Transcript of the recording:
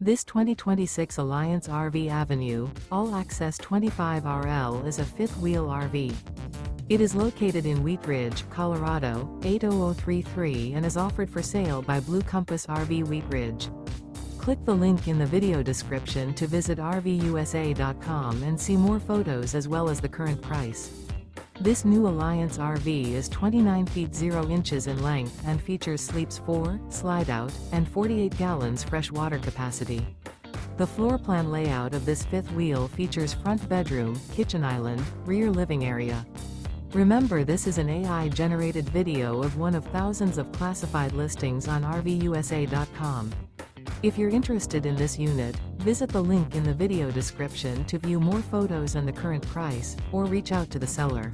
This 2026 Alliance RV Avenue, all-access 25RL is a fifth-wheel RV. It is located in Wheat Ridge, Colorado, 80033 and is offered for sale by Blue Compass RV Wheat Ridge. Click the link in the video description to visit RVUSA.com and see more photos as well as the current price. This new Alliance RV is 29 feet 0 inches in length and features sleeps 4, slide-out, and 48 gallons fresh water capacity. The floor plan layout of this fifth wheel features front bedroom, kitchen island, rear living area. Remember, this is an AI-generated video of one of thousands of classified listings on RVUSA.com. If you're interested in this unit, visit the link in the video description to view more photos and the current price, or reach out to the seller.